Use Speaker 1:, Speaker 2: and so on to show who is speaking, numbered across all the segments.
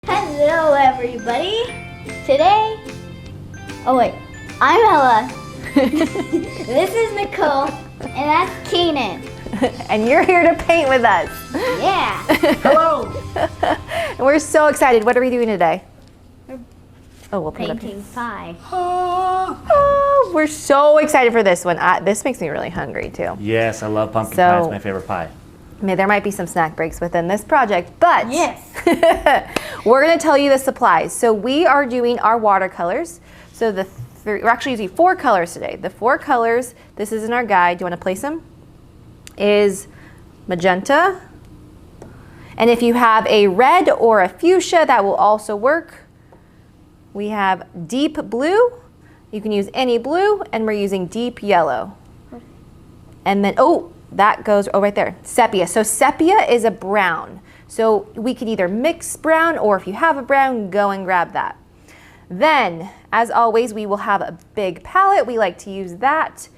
Speaker 1: Hello everybody! Today, oh wait, I'm Ella. This is Nicole, and that's Keenan.
Speaker 2: And you're here to paint with us.
Speaker 1: Yeah! Hello!
Speaker 2: We're so excited. What are we doing today? We'll put it up here.
Speaker 1: Painting pie.
Speaker 2: Oh, we're so excited for this one. This makes me really hungry too.
Speaker 3: Yes, I love pumpkin pie. It's my favorite pie.
Speaker 2: There might be some snack breaks within this project, but
Speaker 1: yes,
Speaker 2: we're going to tell you the supplies. So we are doing our watercolors. So we're actually using 4 colors today. The 4 colors, this is in our guide. Do you want to place them? Is magenta. And if you have a red or a fuchsia, that will also work. We have deep blue. You can use any blue, and we're using deep yellow. And then, that goes, right there, sepia. So sepia is a brown. So we could either mix brown, or if you have a brown, go and grab that. Then, as always, we will have a big palette. We like to use that.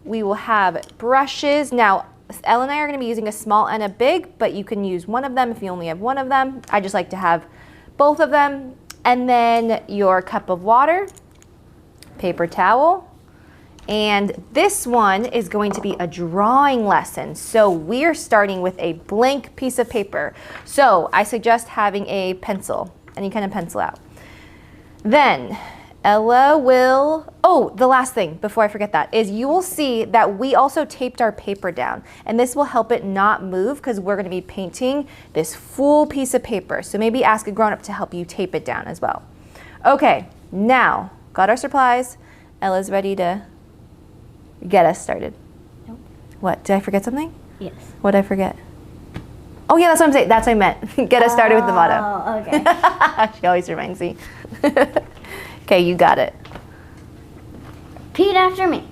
Speaker 2: We will have brushes. Now, Elle and I are gonna be using a small and a big, but you can use one of them if you only have one of them. I just like to have both of them. And then your cup of water, paper towel, and this one is going to be a drawing lesson. So we're starting with a blank piece of paper. So I suggest having a pencil, any kind of pencil out. Then Ella will, the last thing before I forget that is you will see that we also taped our paper down, and this will help it not move because we're gonna be painting this full piece of paper. So maybe ask a grown-up to help you tape it down as well. Okay, now got our supplies. Ella's ready to get us started.
Speaker 1: Nope.
Speaker 2: What, did I forget something?
Speaker 1: Yes.
Speaker 2: What did I forget? Oh yeah, that's what I'm saying. That's what I meant. Get us started with the motto.
Speaker 1: Oh, okay.
Speaker 2: She always reminds me. Okay, you got it.
Speaker 1: Repeat after me.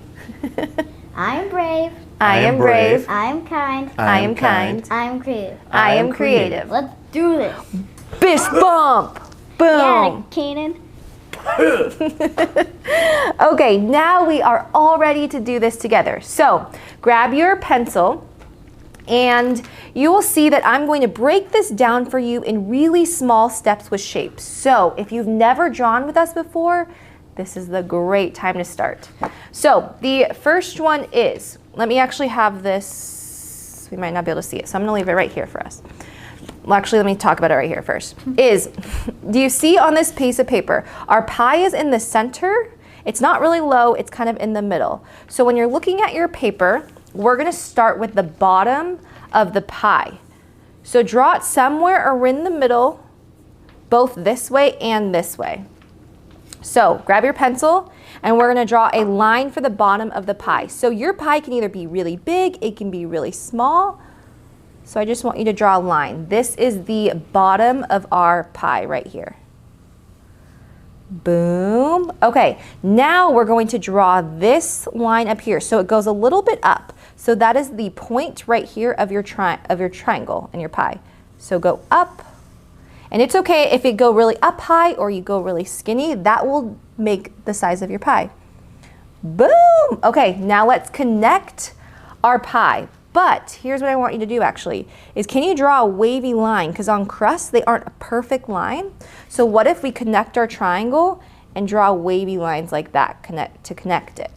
Speaker 1: I am brave.
Speaker 2: I am brave.
Speaker 1: I am kind.
Speaker 2: I am kind.
Speaker 1: I am creative.
Speaker 2: I am creative.
Speaker 1: Let's do this.
Speaker 2: Fist bump. Boom.
Speaker 1: Yeah, Keenan.
Speaker 2: Okay, now we are all ready to do this together. So grab your pencil, and you will see that I'm going to break this down for you in really small steps with shapes. So if you've never drawn with us before, this is the great time to start. So the first one is, let me actually have this, we might not be able to see it, so I'm gonna leave it right here for us. Well, actually, let me talk about it right here first. Do you see on this piece of paper, our pie is in the center. It's not really low, it's kind of in the middle. So when you're looking at your paper, we're gonna start with the bottom of the pie. So draw it somewhere or in the middle, both this way and this way. So grab your pencil, and we're gonna draw a line for the bottom of the pie. So your pie can either be really big, it can be really small. So I just want you to draw a line. This is the bottom of our pie right here. Boom. Okay, now we're going to draw this line up here. So it goes a little bit up. So that is the point right here of your triangle and your pie. So go up. And it's okay if you go really up high or you go really skinny. That will make the size of your pie. Boom. Okay, now let's connect our pie. But here's what I want you to do actually, is can you draw a wavy line? Because on Crust, they aren't a perfect line. So what if we connect our triangle and draw wavy lines like that to connect it?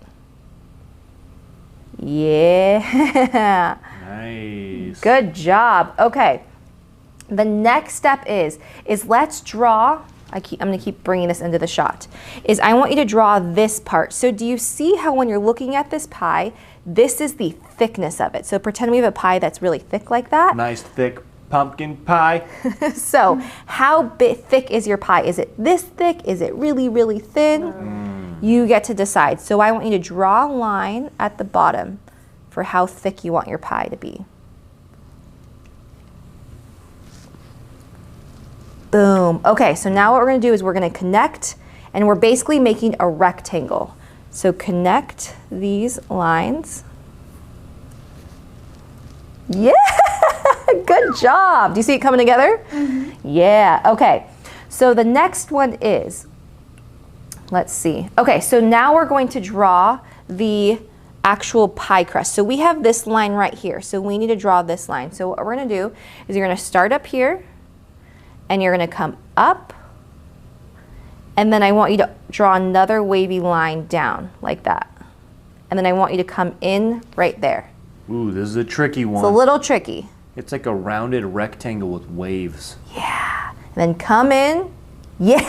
Speaker 2: Yeah.
Speaker 3: Nice.
Speaker 2: Good job. Okay. The next step is let's draw, I'm gonna keep bringing this into the shot, is I want you to draw this part. So do you see how when you're looking at this pie, this is the thickness of it. So pretend we have a pie that's really thick like that.
Speaker 3: Nice thick pumpkin pie.
Speaker 2: So how thick is your pie? Is it this thick? Is it really, really thin? You get to decide. So I want you to draw a line at the bottom for how thick you want your pie to be. Boom. Okay, so now what we're gonna do is we're gonna connect, and we're basically making a rectangle. So connect these lines. Yeah, good job. Do you see it coming together? Mm-hmm. Yeah, okay. So the next one is, let's see. Okay, so now we're going to draw the actual pie crust. So we have this line right here. So we need to draw this line. So what we're gonna do is you're gonna start up here, and you're gonna come up, and then I want you to draw another wavy line down like that. And then I want you to come in right there.
Speaker 3: Ooh, this is a tricky one.
Speaker 2: It's a little tricky.
Speaker 3: It's like a rounded rectangle with waves.
Speaker 2: Yeah. And then come in. Yeah,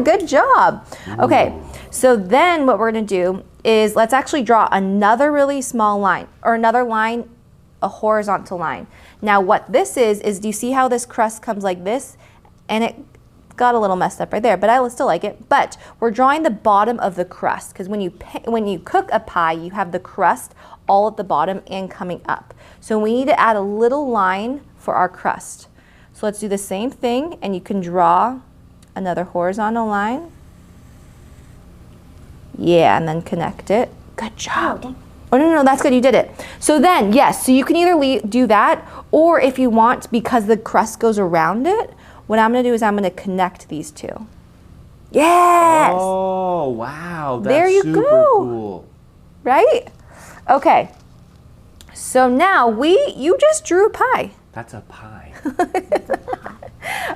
Speaker 2: good job.
Speaker 3: Ooh.
Speaker 2: Okay, so then what we're gonna do is let's actually draw another really small line, or another line, a horizontal line. Now what this is do you see how this crust comes like this? And it got a little messed up right there, but I still like it. But we're drawing the bottom of the crust, because when you cook a pie, you have the crust all at the bottom and coming up. So we need to add a little line for our crust. So let's do the same thing, and you can draw another horizontal line. Yeah, and then connect it. Good job. Oh, no, that's good, you did it. So then, yes, so you can either do that, or if you want, because the crust goes around it, what I'm gonna do is I'm gonna connect these two. Yes!
Speaker 3: Oh, wow, that's
Speaker 2: there you
Speaker 3: super
Speaker 2: go.
Speaker 3: cool.
Speaker 2: Right? Okay, so now you just drew a pie.
Speaker 3: That's a pie.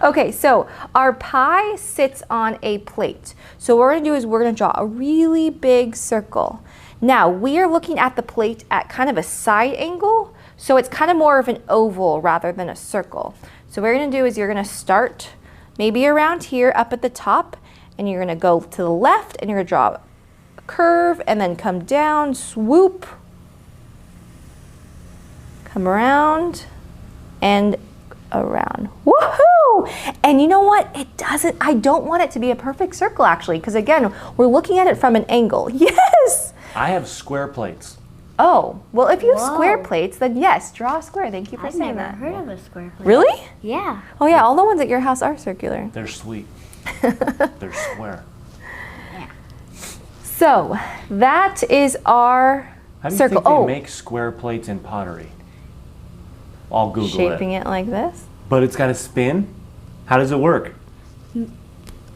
Speaker 2: Okay, so our pie sits on a plate. So what we're gonna do is we're gonna draw a really big circle. Now, we are looking at the plate at kind of a side angle, so it's kind of more of an oval rather than a circle. So what you're gonna do is you're gonna start maybe around here up at the top, and you're gonna go to the left, and you're gonna draw a curve, and then come down, swoop, come around, and around. Woohoo! And you know what? I don't want it to be a perfect circle actually, because again, we're looking at it from an angle. Yes!
Speaker 3: I have square plates.
Speaker 2: Oh, well if you have
Speaker 1: Whoa.
Speaker 2: square plates, then yes, draw a square. Thank you for
Speaker 1: I've
Speaker 2: saying
Speaker 1: never
Speaker 2: that.
Speaker 1: heard of a square plate.
Speaker 2: Really?
Speaker 1: Yeah.
Speaker 2: Oh yeah, all the ones at your house are circular.
Speaker 3: They're sweet. They're square.
Speaker 2: So, that is our
Speaker 3: How do you
Speaker 2: circle.
Speaker 3: think they make square plates in pottery? I'll Google
Speaker 2: shaping
Speaker 3: it.
Speaker 2: it like this.
Speaker 3: But it's got to spin? How does it work?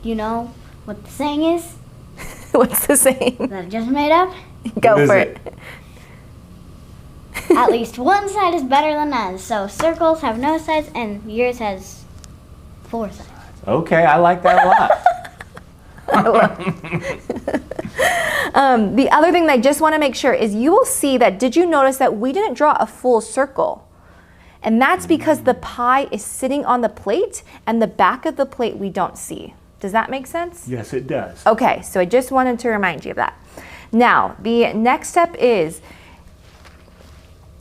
Speaker 1: You know what the saying is
Speaker 2: What's the saying?
Speaker 1: that I just made up?
Speaker 2: Go
Speaker 3: What is
Speaker 2: for
Speaker 3: it?
Speaker 2: it.
Speaker 1: At least one side is better than others. So circles have no sides, and yours has 4 sides.
Speaker 3: Okay, I like that a lot.
Speaker 2: The other thing that I just want to make sure is you will see that, did you notice that we didn't draw a full circle? And that's because the pie is sitting on the plate, and the back of the plate we don't see. Does that make sense?
Speaker 3: Yes, it does.
Speaker 2: Okay, so I just wanted to remind you of that. Now, the next step is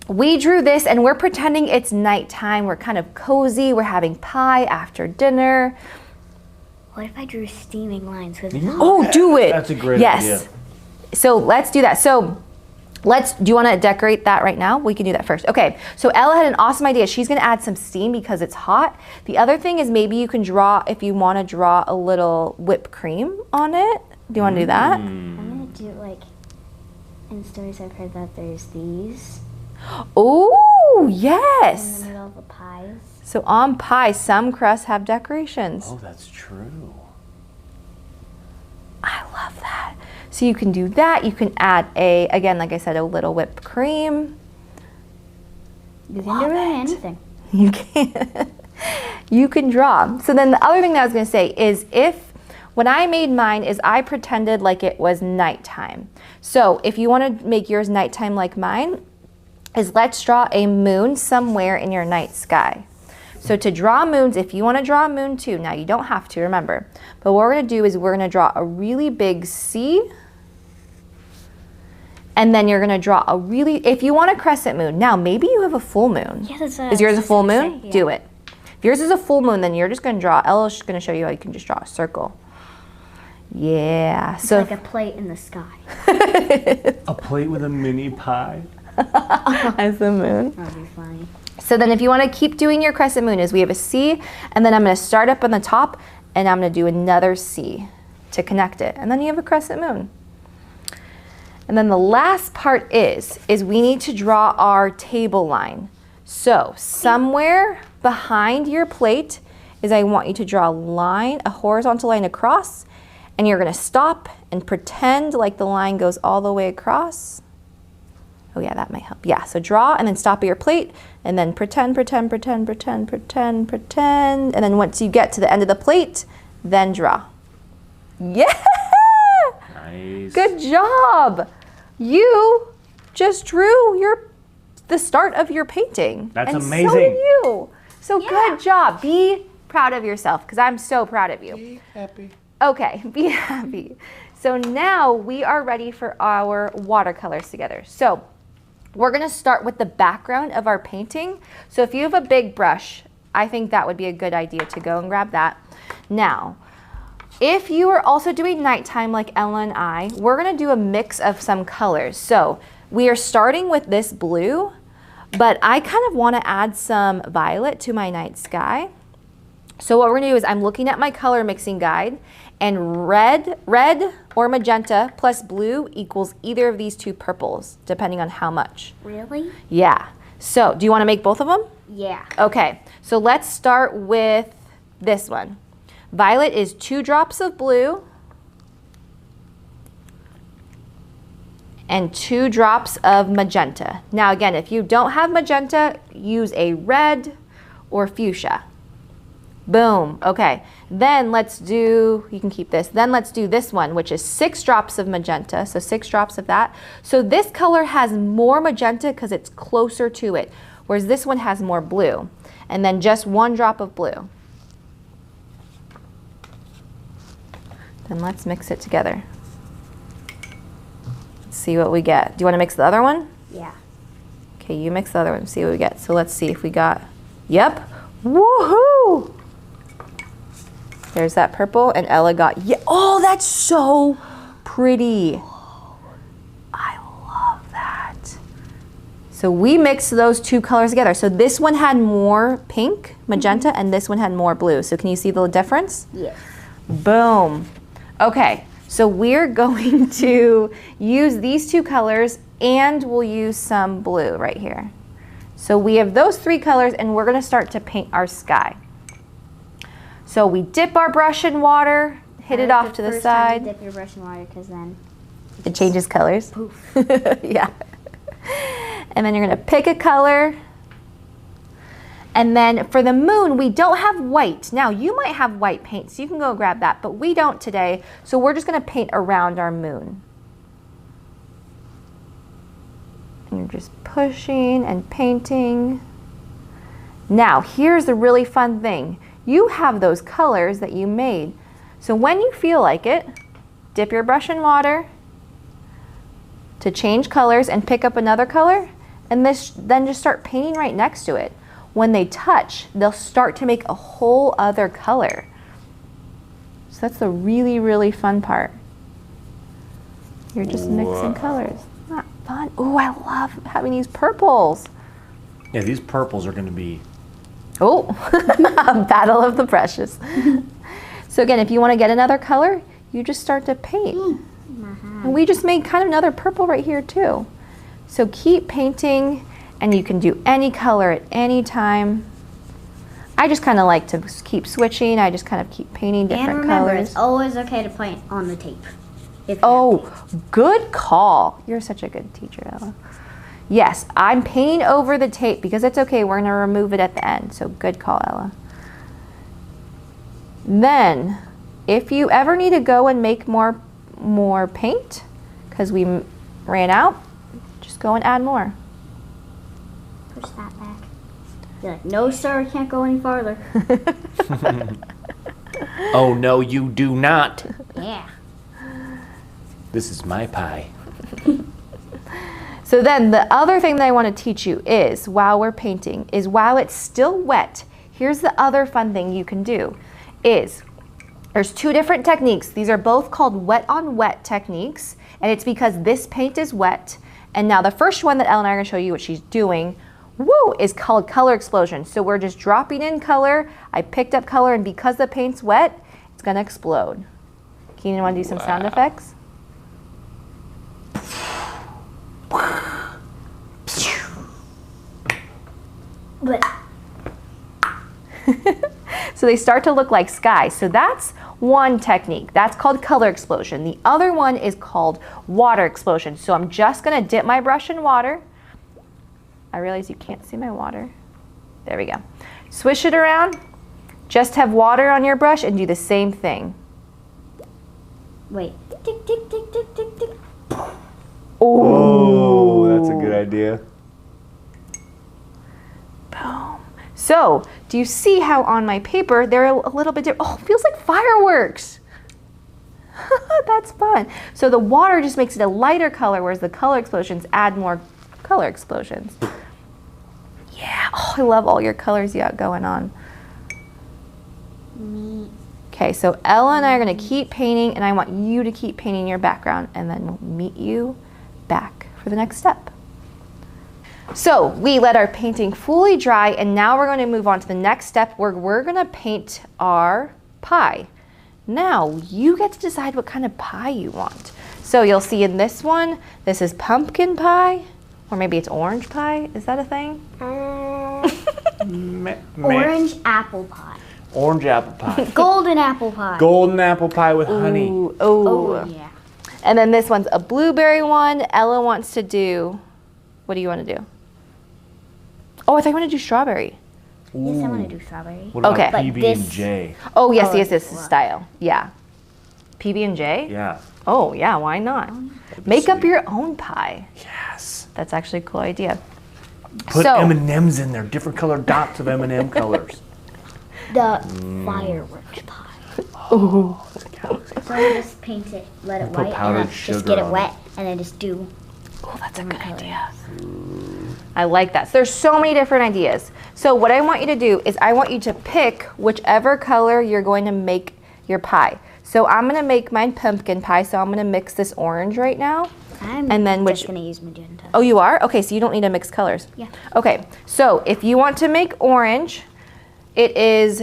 Speaker 2: we drew this, and we're pretending it's nighttime. We're kind of cozy. We're having pie after dinner.
Speaker 1: What if I drew steaming lines with
Speaker 2: Oh, do it.
Speaker 3: That's a great
Speaker 2: yes.
Speaker 3: idea.
Speaker 2: So let's do that. So do you want to decorate that right now? We can do that first. Okay, so Ella had an awesome idea. She's going to add some steam because it's hot. The other thing is maybe you can draw, if you want to draw a little whipped cream on it. Do you want to do that?
Speaker 1: I'm gonna do like in stories I've heard that there's these
Speaker 2: Oh,
Speaker 1: in
Speaker 2: yes.
Speaker 1: the middle of the pies.
Speaker 2: So on pie, some crusts have decorations.
Speaker 3: Oh, that's true.
Speaker 2: I love that. So you can do that. You can add again, like I said, a little whipped cream.
Speaker 1: You can
Speaker 2: Love
Speaker 1: do really
Speaker 2: it.
Speaker 1: anything.
Speaker 2: You can. You can draw. So then the other thing that I was going to say is when I made mine is I pretended like it was nighttime. So if you want to make yours nighttime like mine, is let's draw a moon somewhere in your night sky. So to draw moons, if you want to draw a moon too, now you don't have to, remember. But what we're going to do is we're going to draw a really big C. And then you're going to draw if you want a crescent moon. Now, maybe you have a full moon.
Speaker 1: Yeah, that's
Speaker 2: Is yours a full moon?
Speaker 1: Say, yeah.
Speaker 2: Do it. If yours is a full moon, then you're just going to draw. Ella's just going to show you how you can just draw a circle. Yeah.
Speaker 1: It's
Speaker 2: So
Speaker 1: like a plate in the sky.
Speaker 3: A plate with a mini pie.
Speaker 2: as the moon.
Speaker 1: That'd be funny.
Speaker 2: So then if you want to keep doing your crescent moon, is we have a C, and then I'm going to start up on the top, and I'm going to do another C to connect it. And then you have a crescent moon. And then the last part is we need to draw our table line. So somewhere behind your plate is I want you to draw a horizontal line across, and you're going to stop and pretend like the line goes all the way across. Oh yeah, that might help. Yeah, so draw and then stop at your plate, And then pretend. And then once you get to the end of the plate, then draw. Yeah!
Speaker 3: Nice.
Speaker 2: Good job. You just drew the start of your painting.
Speaker 3: That's
Speaker 2: and
Speaker 3: amazing.
Speaker 2: So did you. So
Speaker 1: Yeah.
Speaker 2: good job. Be proud of yourself because I'm so proud of you.
Speaker 3: Be happy.
Speaker 2: Okay, be happy. So now we are ready for our watercolors together. So we're gonna start with the background of our painting. So if you have a big brush, I think that would be a good idea to go and grab that. Now, if you are also doing nighttime like Ella and I, we're gonna do a mix of some colors. So we are starting with this blue, but I kind of wanna add some violet to my night sky. So what we're gonna do is I'm looking at my color mixing guide, and red or magenta plus blue equals either of these two purples, depending on how much.
Speaker 1: Really?
Speaker 2: Yeah. So do you wanna make both of them?
Speaker 1: Yeah.
Speaker 2: Okay, so let's start with this one. Violet is 2 drops of blue and 2 drops of magenta. Now again, if you don't have magenta, use a red or fuchsia. Boom, okay. Then let's do, you can keep this, then let's do this one, which is 6 drops of magenta, so 6 drops of that. So this color has more magenta because it's closer to it, whereas this one has more blue. And then just 1 drop of blue. Then let's mix it together. Let's see what we get. Do you want to mix the other one?
Speaker 1: Yeah.
Speaker 2: Okay, you mix the other one, see what we get. So let's see if we got, yep, woohoo! There's that purple, and Ella got, yeah, oh, that's so pretty. I love that. So we mixed those 2 colors together. So this one had more pink, magenta, and this one had more blue. So can you see the difference?
Speaker 1: Yes.
Speaker 2: Boom. Okay, so we're going to use these 2 colors, and we'll use some blue right here. So we have those 3 colors, and we're gonna start to paint our sky. So we dip our brush in water, hit it off to the side.
Speaker 1: Dip your brush in water because then
Speaker 2: It changes colors.
Speaker 1: poof.
Speaker 2: Yeah. And then you're gonna pick a color. And then for the moon, we don't have white. Now you might have white paint, so you can go grab that, but we don't today. So we're just gonna paint around our moon. And you're just pushing and painting. Now, here's the really fun thing. You have those colors that you made. So when you feel like it, dip your brush in water to change colors and pick up another color, and then just start painting right next to it. When they touch, they'll start to make a whole other color. So that's the really, really fun part. You're just mixing colors. Isn't that fun? Oh, I love having these purples.
Speaker 3: Yeah, these purples are going to be.
Speaker 2: Oh, battle of the brushes. So again, if you want to get another color, you just start to paint. And we just made kind of another purple right here too. So keep painting, and you can do any color at any time. I just kind of like to keep switching. I just kind of keep painting different
Speaker 1: And remember,
Speaker 2: colors.
Speaker 1: it's always okay to paint on the tape. If you have
Speaker 2: Oh, good call. You're such a good teacher, Ella. Yes, I'm painting over the tape because it's okay. We're going to remove it at the end. So good call, Ella. Then, if you ever need to go and make more paint, because we ran out, just go and add more.
Speaker 1: push that back. You're like, no, sir, I can't go any farther.
Speaker 3: Oh, no, you do not.
Speaker 1: Yeah.
Speaker 3: This is my pie.
Speaker 2: So then the other thing that I want to teach you is, while we're painting, is while it's still wet, here's the other fun thing you can do, is there's 2 different techniques. These are both called wet on wet techniques, and it's because this paint is wet. And now the first one that Ella and I are going to show you what she's doing, woo, is called color explosion. So we're just dropping in color. I picked up color, and because the paint's wet, it's going to explode. Keenan, want to do some sound effects?
Speaker 1: But
Speaker 2: So they start to look like sky. So that's one technique. That's called color explosion. The other one is called water explosion. So I'm just going to dip my brush in water. I realize you can't see my water. There we go. Swish it around. Just have water on your brush and do the same thing.
Speaker 1: Wait. Tick, tick, tick, tick, tick, tick.
Speaker 3: Oh, that's a good idea.
Speaker 2: Boom. So, do you see how on my paper they're a little bit different? Oh, it feels like fireworks. That's fun. So the water just makes it a lighter color, whereas the color explosions add more color explosions. Yeah, oh, I love all your colors you got going on. Okay, so Ella and I are gonna keep painting, and I want you to keep painting your background, and then we'll meet you back for the next step. So we let our painting fully dry, and now we're gonna move on to the next step where we're gonna paint our pie. Now you get to decide what kind of pie you want. So you'll see in this one, this is pumpkin pie, or maybe it's orange pie. Is that a thing?
Speaker 1: Orange apple pie.
Speaker 3: Orange apple pie.
Speaker 1: Golden apple pie.
Speaker 3: Golden apple pie with honey.
Speaker 2: Ooh,
Speaker 1: Oh, yeah.
Speaker 2: And then this one's a blueberry one. Ella wants to do, what do you want to do? Oh, I thought you want to do strawberry.
Speaker 1: Yes, I want to do strawberry.
Speaker 3: What about
Speaker 2: Okay.
Speaker 1: But
Speaker 3: PB&J?
Speaker 2: Oh, yes,
Speaker 1: Oh,
Speaker 2: yes, this
Speaker 1: wow.
Speaker 2: style. Yeah. PB&J?
Speaker 3: Yeah.
Speaker 2: Oh, yeah, why not?
Speaker 3: That'd be
Speaker 2: Make up
Speaker 3: sweet.
Speaker 2: your own pie.
Speaker 3: Yes.
Speaker 2: That's actually a cool idea.
Speaker 3: Put
Speaker 2: So-
Speaker 3: M&Ms in there, different colored dots of M&M colors.
Speaker 1: The fireworks pie.
Speaker 3: Oh,
Speaker 1: So I just paint it, let it
Speaker 3: Put
Speaker 1: white,
Speaker 3: powdered
Speaker 1: and then
Speaker 3: sugar
Speaker 1: just get it
Speaker 3: on
Speaker 1: wet, and then just do.
Speaker 2: Oh, that's a
Speaker 1: different
Speaker 2: good
Speaker 1: colors.
Speaker 2: idea. I like that. So there's so many different ideas. So what I want you to do is I want you to pick whichever color you're going to make your pie. So I'm going to make mine pumpkin pie, so I'm going to mix this orange right now.
Speaker 1: I'm
Speaker 2: And then
Speaker 1: just
Speaker 2: which-
Speaker 1: gonna use magenta.
Speaker 2: Oh, you are? Okay, so you don't need to mix colors.
Speaker 1: Yeah.
Speaker 2: Okay, so if you want to make orange, it is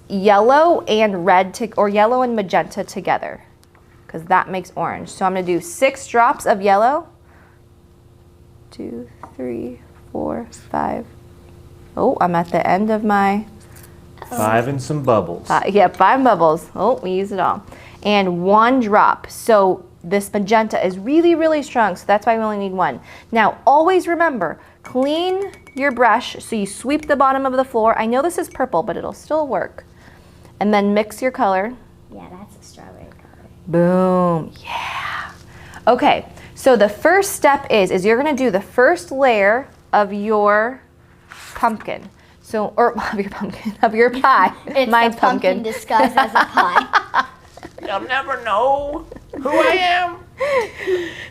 Speaker 2: yellow and red, or yellow and magenta together, because that makes orange. So I'm going to do 6 drops of yellow. 2, 3, 4, 5. Oh, I'm at the end of my,
Speaker 3: 5 and some bubbles.
Speaker 2: yeah, 5 bubbles. Oh, we use it all. And 1 drop. So this magenta is really, really strong, so that's why we only need 1. Now, always remember, clean your brush so you sweep the bottom of the floor. I know this is purple, but it'll still work. And then mix your color.
Speaker 1: Yeah, that's a strawberry color.
Speaker 2: Boom, yeah. Okay, so the first step is you're gonna do the first layer of your pumpkin. So, or of your pumpkin, of your pie.
Speaker 1: It's
Speaker 2: Mine's
Speaker 1: a pumpkin disguised as a pie.
Speaker 3: You'll never know who I am.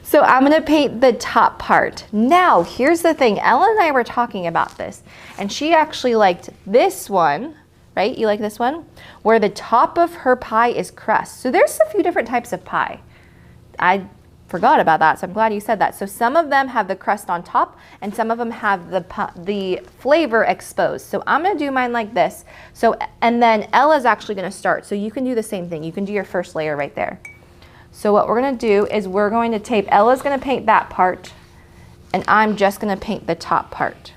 Speaker 2: So I'm gonna paint the top part. Now, here's the thing. Ella and I were talking about this, and she actually liked this one, right? You like this one? Where the top of her pie is crust. So there's a few different types of pie. I forgot about that, so I'm glad you said that. So some of them have the crust on top, and some of them have the flavor exposed. So I'm gonna do mine like this. So, and then Ella's actually gonna start. So you can do the same thing. You can do your first layer right there. So what we're gonna do is we're going to tape, Ella's gonna paint that part, and I'm just gonna paint the top part.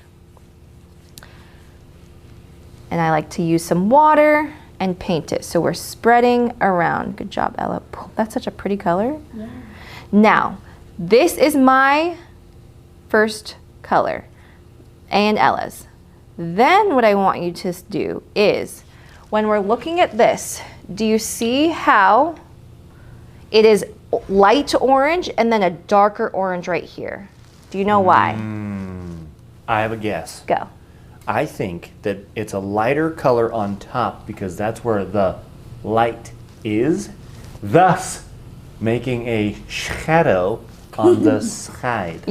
Speaker 2: And I like to use some water and paint it. So we're spreading around. Good job, Ella. That's such a pretty color.
Speaker 1: Yeah.
Speaker 2: Now, this is my first color and Ella's. Then what I want you to do is, when we're looking at this, do you see how it is light orange and then a darker orange right here? Do you know why?
Speaker 3: I have a guess.
Speaker 2: Go.
Speaker 3: I think that it's a lighter color on top because that's where the light is, thus making a shadow on the side.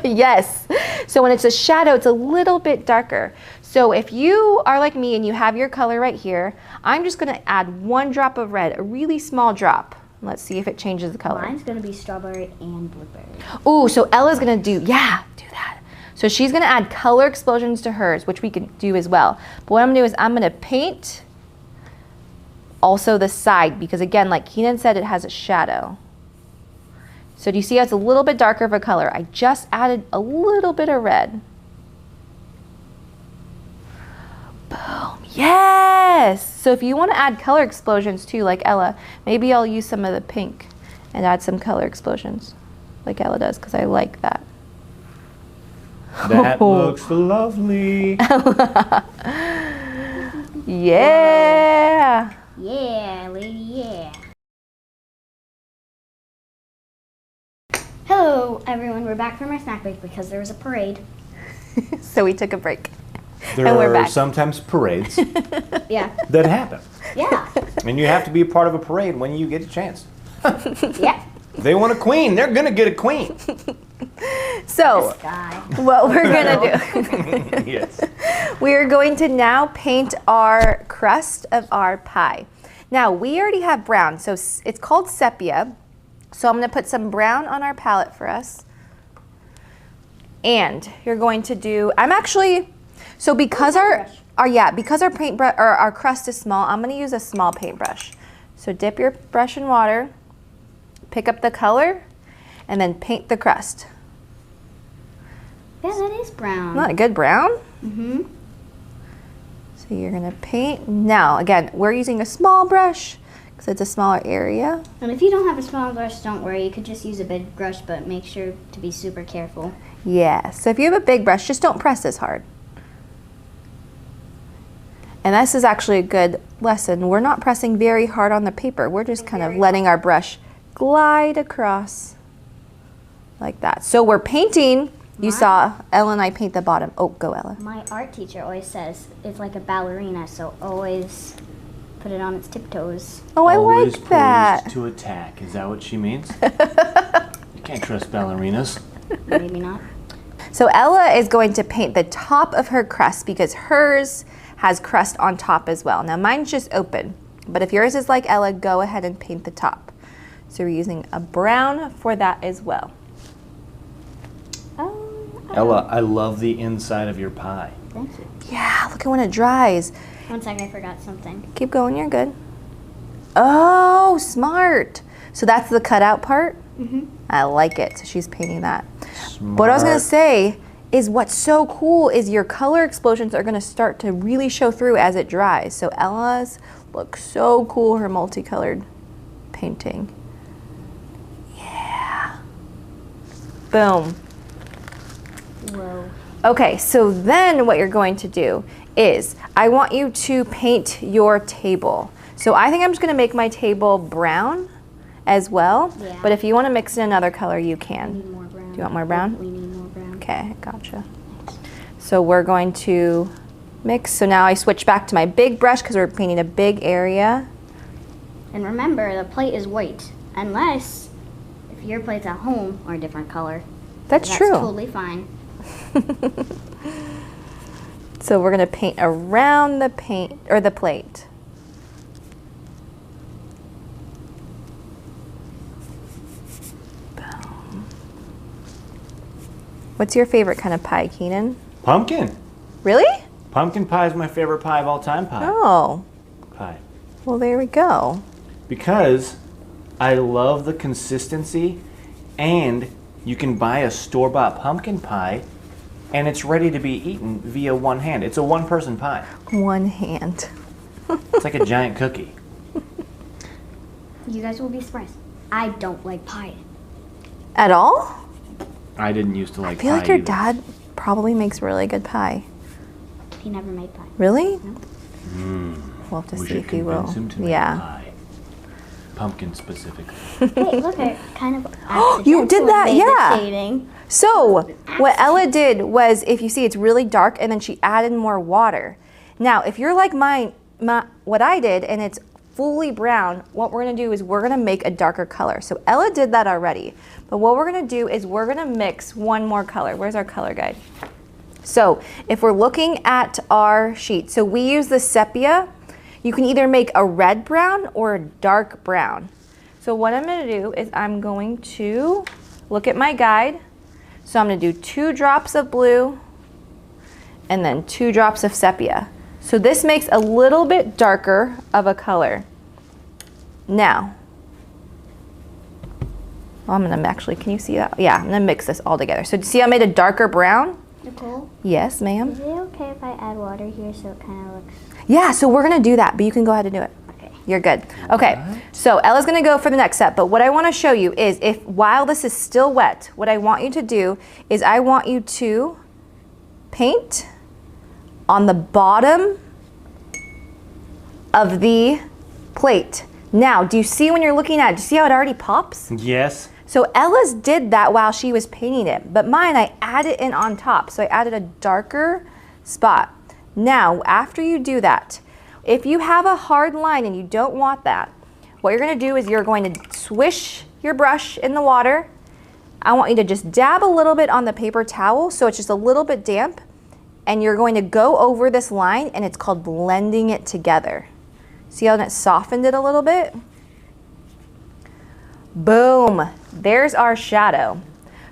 Speaker 2: Yes. So when it's a shadow, it's a little bit darker. So if you are like me and you have your color right here, I'm just gonna add 1 drop of red, a really small drop. Let's see if it changes the color.
Speaker 1: Mine's gonna be strawberry and blueberry.
Speaker 2: Ooh, so Ella's gonna do that. So she's gonna add color explosions to hers, which we can do as well. But what I'm gonna do is I'm gonna paint also the side, because again, like Keenan said, it has a shadow. So do you see how it's a little bit darker of a color? I just added a little bit of red. Boom, yes! So if you wanna add color explosions too, like Ella, maybe I'll use some of the pink and add some color explosions, like Ella does, because I like that.
Speaker 3: That looks lovely.
Speaker 2: Yeah.
Speaker 1: Yeah, lady, yeah. Hello, everyone. We're back from our snack break because there was a parade.
Speaker 2: So we took a break.
Speaker 3: There
Speaker 2: And we're
Speaker 3: are
Speaker 2: back.
Speaker 3: sometimes parades
Speaker 1: Yeah.
Speaker 3: that happen.
Speaker 1: Yeah.
Speaker 3: And you have to be a part of a parade when you get a chance.
Speaker 1: Yeah.
Speaker 3: They want a queen, they're gonna get a queen.
Speaker 2: So
Speaker 1: This guy.
Speaker 2: what we're gonna do,
Speaker 3: Yes.
Speaker 2: we are going to now paint our crust of our pie. Now we already have brown, so it's called sepia. So I'm gonna put some brown on our palette for us. And you're going to do, so because because our paintbrush or our crust is small, I'm gonna use a small paintbrush. So dip your brush in water, pick up the color, and then paint the crust.
Speaker 1: Yeah, that is brown.
Speaker 2: Not a good brown?
Speaker 1: Mm-hmm.
Speaker 2: So you're gonna paint. Now, again, we're using a small brush because it's a smaller area.
Speaker 1: And if you don't have a small brush, don't worry. You could just use a big brush, but make sure to be super careful.
Speaker 2: Yeah, so if you have a big brush, just don't press as hard. And this is actually a good lesson. We're not pressing very hard on the paper. We're just kind of letting our brush glide across like that. So we're painting. You saw Ella and I paint the bottom. Oh, go Ella.
Speaker 1: My art teacher always says it's like a ballerina, so always put it on its tiptoes.
Speaker 2: Oh, I
Speaker 3: Always
Speaker 2: like that.
Speaker 3: poised to attack. Is that what she means? You can't trust ballerinas.
Speaker 1: Maybe not.
Speaker 2: So Ella is going to paint the top of her crust because hers has crust on top as well. Now mine's just open, but if yours is like Ella, go ahead and paint the top. So we're using a brown for that as well.
Speaker 3: Ella, I love the inside of your pie.
Speaker 1: Thank you.
Speaker 2: Yeah, look at when it dries.
Speaker 1: 1 second, I forgot something.
Speaker 2: Keep going, you're good. Oh, smart. So that's the cutout part?
Speaker 1: Mm-hmm.
Speaker 2: I like it. So she's painting that.
Speaker 3: Smart.
Speaker 2: But what I was gonna say is what's so cool is your color explosions are gonna start to really show through as it dries. So Ella's looks so cool, her multicolored painting. Yeah. Boom.
Speaker 1: Whoa.
Speaker 2: Okay, so then what you're going to do is I want you to paint your table. So I think I'm just gonna make my table brown as well.
Speaker 1: Yeah.
Speaker 2: But if you wanna mix in another color, you
Speaker 1: We
Speaker 2: can.
Speaker 1: need more brown.
Speaker 2: Do you want more brown?
Speaker 1: We need more brown.
Speaker 2: Okay, gotcha. So we're going to mix. So now I switch back to my big brush because we're painting a big area.
Speaker 1: And remember, the plate is white, unless if your plate's at home or a different color.
Speaker 2: That's
Speaker 1: That's
Speaker 2: true.
Speaker 1: totally fine.
Speaker 2: So we're gonna paint around the paint or the plate. Boom. What's your favorite kind of pie, Keenan?
Speaker 3: Pumpkin.
Speaker 2: Really?
Speaker 3: Pumpkin pie is my favorite pie of all time pie.
Speaker 2: Oh,
Speaker 3: Pie.
Speaker 2: well there we go.
Speaker 3: Because I love the consistency, and you can buy a store-bought pumpkin pie and it's ready to be eaten via one hand. It's a one-person pie.
Speaker 2: One hand.
Speaker 3: It's like a giant cookie.
Speaker 1: You guys will be surprised. I don't like pie.
Speaker 2: At all?
Speaker 3: I didn't used to like
Speaker 2: I feel
Speaker 3: pie
Speaker 2: like your
Speaker 3: either.
Speaker 2: dad probably makes really good pie.
Speaker 1: He never made pie.
Speaker 2: Really?
Speaker 3: Mm.
Speaker 2: We'll have to
Speaker 3: We
Speaker 2: see
Speaker 3: should
Speaker 2: if he will.
Speaker 3: convince him to make
Speaker 2: Yeah.
Speaker 3: pie. Pumpkin specifically.
Speaker 1: Hey, look, I kind of
Speaker 2: You did
Speaker 1: accidentally
Speaker 2: that,
Speaker 1: made
Speaker 2: yeah.
Speaker 1: the shading.
Speaker 2: So what Ella did was, if you see, it's really dark, and then she added more water. Now, if you're like what I did, and it's fully brown, what we're gonna do is we're gonna make a darker color. So Ella did that already, but what we're gonna do is we're gonna mix one more color. Where's our color guide? So if we're looking at our sheet, so we use the sepia. You can either make a red brown or a dark brown. So what I'm gonna do is I'm going to look at my guide. So I'm gonna do 2 drops of blue and then 2 drops of sepia. So this makes a little bit darker of a color. Now, I'm gonna actually, can you see that? Yeah, I'm gonna mix this all together. So see I made a darker brown?
Speaker 1: Nicole,
Speaker 2: Yes, ma'am.
Speaker 1: is it okay if I add water here so it kind of looks...
Speaker 2: Yeah, so we're gonna do that, but you can go ahead and do it.
Speaker 1: Okay.
Speaker 2: You're good. Okay, so Ella's gonna go for the next step, but what I wanna show you is while this is still wet, what I want you to do is I want you to paint on the bottom of the plate. Now, do you see when you're looking at it, do you see how it already pops?
Speaker 3: Yes.
Speaker 2: So Ella's did that while she was painting it, but mine I added in on top. So I added a darker spot. Now, after you do that, if you have a hard line and you don't want that, what you're gonna do is you're going to swish your brush in the water. I want you to just dab a little bit on the paper towel so it's just a little bit damp, and you're going to go over this line, and it's called blending it together. See how it softened it a little bit? Boom, there's our shadow.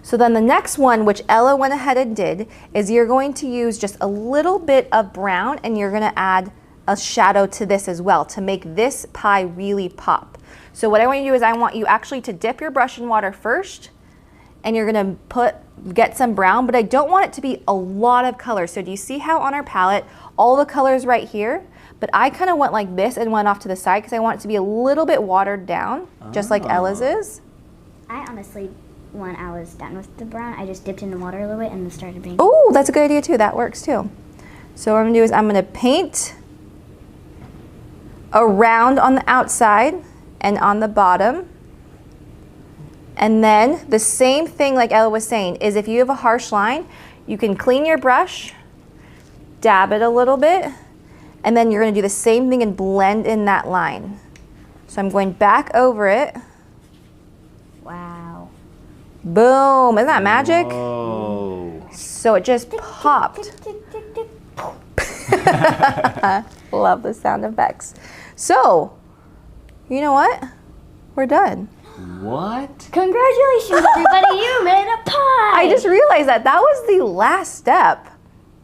Speaker 2: So then the next one, which Ella went ahead and did, is you're going to use just a little bit of brown, and you're gonna add a shadow to this as well to make this pie really pop. So what I want you to do is I want you actually to dip your brush in water first, and you're gonna get some brown, but I don't want it to be a lot of color. So do you see how on our palette, all the colors right here, but I kind of went like this and went off to the side because I want it to be a little bit watered down, just like Ella's is.
Speaker 1: I honestly, when I was done with the brown, I just dipped in the water a little bit and then started painting.
Speaker 2: Oh, that's a good idea too. That works too. So what I'm gonna do is I'm gonna paint around on the outside and on the bottom. And then the same thing like Ella was saying is if you have a harsh line, you can clean your brush, dab it a little bit, and then you're gonna do the same thing and blend in that line. So I'm going back over it.
Speaker 1: Wow.
Speaker 2: Boom, isn't that magic?
Speaker 3: Oh.
Speaker 2: So it just popped. Love the sound effects. So, you know what? We're done.
Speaker 3: What?
Speaker 1: Congratulations, everybody! You made a pie.
Speaker 2: I just realized that was the last step.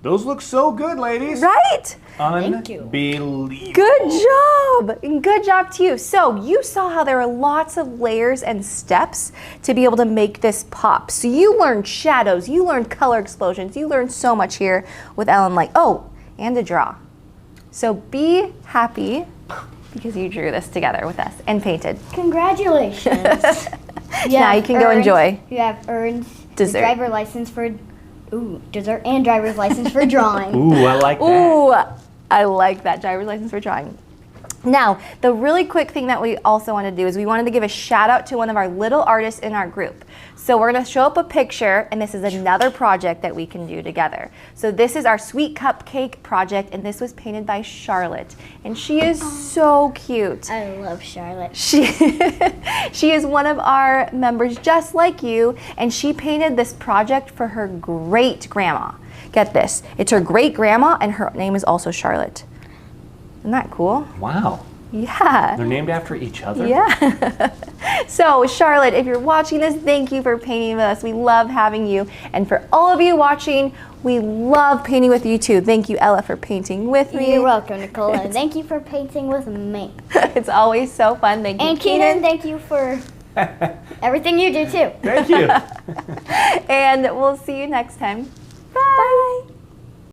Speaker 3: Those look so good, ladies.
Speaker 2: Right?
Speaker 1: Thank you.
Speaker 3: Unbelievable.
Speaker 2: Good job. And good job to you. So you saw how there are lots of layers and steps to be able to make this pop. So you learned shadows, you learned color explosions, you learned so much here with Ellen, like, oh, and to draw. So be happy because you drew this together with us and painted.
Speaker 1: Congratulations.
Speaker 2: Now you can go enjoy.
Speaker 1: You have earned
Speaker 2: Dessert.
Speaker 1: the driver license for dessert and driver's license for drawing.
Speaker 3: Ooh, I like that.
Speaker 2: Ooh, I like that, driver's license for drawing. Now, the really quick thing that we also want to do is we wanted to give a shout out to one of our little artists in our group. So we're going to show up a picture, and this is another project that we can do together. So this is our sweet cupcake project, and this was painted by Charlotte. And she is so cute.
Speaker 1: I love Charlotte.
Speaker 2: She is one of our members just like you, and she painted this project for her great grandma. Get this, it's her great grandma, and her name is also Charlotte. Isn't that cool?
Speaker 3: Wow.
Speaker 2: Yeah.
Speaker 3: They're named after each other?
Speaker 2: Yeah. So Charlotte, if you're watching this, thank you for painting with us. We love having you. And for all of you watching, we love painting with you too. Thank you, Ella, for painting with me.
Speaker 1: You're welcome, Nicole, and thank you for painting with me.
Speaker 2: It's always so fun. Thank you,
Speaker 1: And Keenan, thank you for everything you do too.
Speaker 3: Thank you.
Speaker 2: And we'll see you next time. Bye.